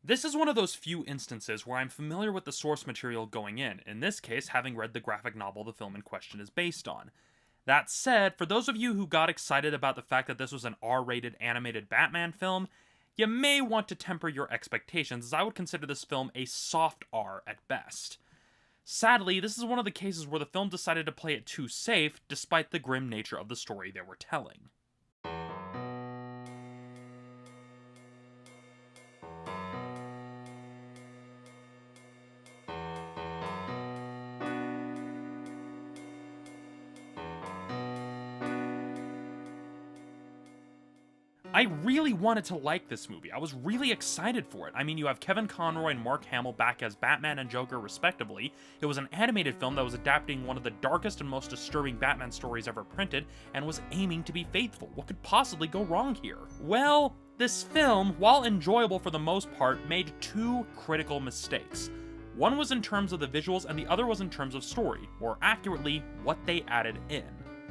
This is one of those few instances where I'm familiar with the source material going in this case having read the graphic novel the film in question is based on. That said, for those of you who got excited about the fact that this was an R-rated animated Batman film, you may want to temper your expectations, as I would consider this film a soft R at best. Sadly, this is one of the cases where the film decided to play it too safe, despite the grim nature of the story they were telling. I really wanted to like this movie. I was really excited for it. I mean, you have Kevin Conroy and Mark Hamill back as Batman and Joker, respectively. It was an animated film that was adapting one of the darkest and most disturbing Batman stories ever printed, and was aiming to be faithful. What could possibly go wrong here? Well, this film, while enjoyable for the most part, made two critical mistakes. One was in terms of the visuals, and the other was in terms of story, more accurately, what they added in.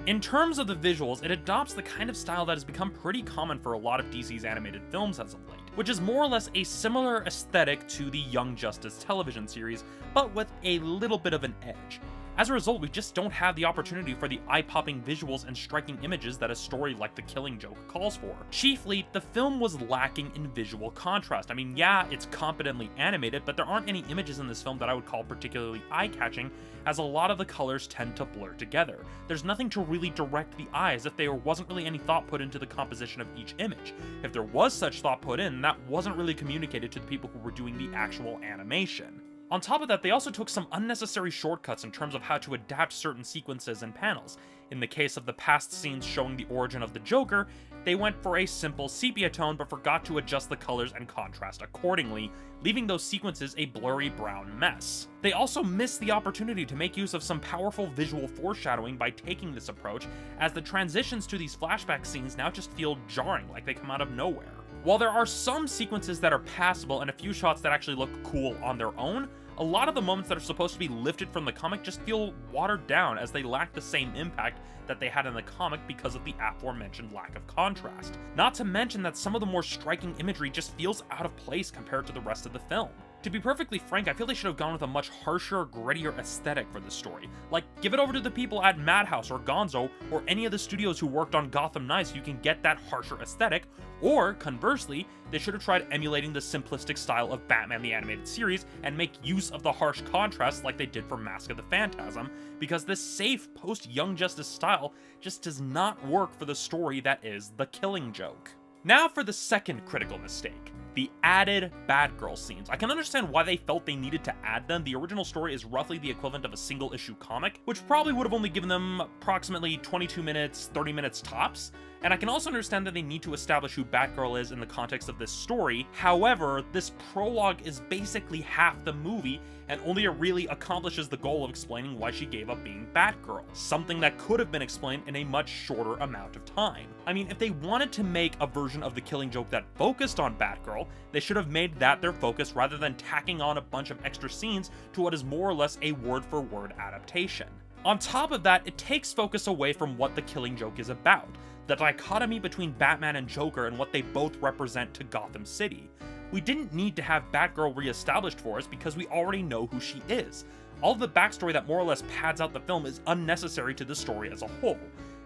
In terms of the visuals, it adopts the kind of style that has become pretty common for a lot of DC's animated films as of late, which is more or less a similar aesthetic to the Young Justice television series, but with a little bit of an edge. As a result, we just don't have the opportunity for the eye-popping visuals and striking images that a story like The Killing Joke calls for. Chiefly, the film was lacking in visual contrast. I mean, yeah, it's competently animated, but there aren't any images in this film that I would call particularly eye-catching, as a lot of the colors tend to blur together. There's nothing to really direct the eye, as if there wasn't really any thought put into the composition of each image. If there was such thought put in, that wasn't really communicated to the people who were doing the actual animation. On top of that, they also took some unnecessary shortcuts in terms of how to adapt certain sequences and panels. In the case of the past scenes showing the origin of the Joker, they went for a simple sepia tone but forgot to adjust the colors and contrast accordingly, leaving those sequences a blurry brown mess. They also missed the opportunity to make use of some powerful visual foreshadowing by taking this approach, as the transitions to these flashback scenes now just feel jarring, like they come out of nowhere. While there are some sequences that are passable and a few shots that actually look cool on their own, a lot of the moments that are supposed to be lifted from the comic just feel watered down, as they lack the same impact that they had in the comic because of the aforementioned lack of contrast. Not to mention that some of the more striking imagery just feels out of place compared to the rest of the film. To be perfectly frank, I feel they should have gone with a much harsher, grittier aesthetic for this story. Like, give it over to the people at Madhouse or Gonzo, or any of the studios who worked on Gotham Knights so you can get that harsher aesthetic, or, conversely, they should have tried emulating the simplistic style of Batman the Animated Series and make use of the harsh contrast like they did for Mask of the Phantasm, because this safe, post-Young Justice style just does not work for the story that is The Killing Joke. Now for the second critical mistake. The added Batgirl scenes. I can understand why they felt they needed to add them. The original story is roughly the equivalent of a single issue comic, which probably would have only given them approximately 22 minutes, 30 minutes tops. And I can also understand that they need to establish who Batgirl is in the context of this story. However, this prologue is basically half the movie, and only really accomplishes the goal of explaining why she gave up being Batgirl, something that could have been explained in a much shorter amount of time. I mean, if they wanted to make a version of The Killing Joke that focused on Batgirl, they should have made that their focus rather than tacking on a bunch of extra scenes to what is more or less a word-for-word adaptation. On top of that, it takes focus away from what The Killing Joke is about, the dichotomy between Batman and Joker and what they both represent to Gotham City. We didn't need to have Batgirl re-established for us because we already know who she is. All of the backstory that more or less pads out the film is unnecessary to the story as a whole.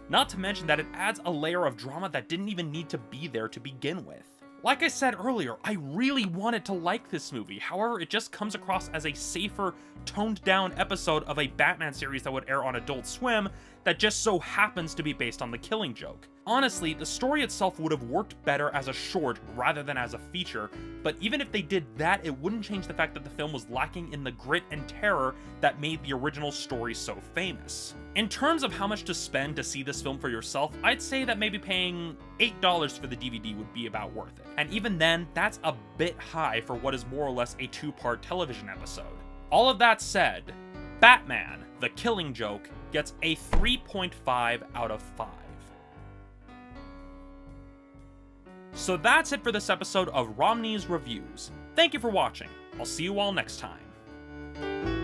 Not to mention that it adds a layer of drama that didn't even need to be there to begin with. Like I said earlier, I really wanted to like this movie, however it just comes across as a safer, toned down episode of a Batman series that would air on Adult Swim that just so happens to be based on The Killing Joke. Honestly, the story itself would have worked better as a short rather than as a feature, but even if they did that, it wouldn't change the fact that the film was lacking in the grit and terror that made the original story so famous. In terms of how much to spend to see this film for yourself, I'd say that maybe paying $8 for the DVD would be about worth it. And even then, that's a bit high for what is more or less a two-part television episode. All of that said, Batman, The Killing Joke, gets a 3.5 out of 5. So that's it for this episode of Romney's Reviews. Thank you for watching. I'll see you all next time.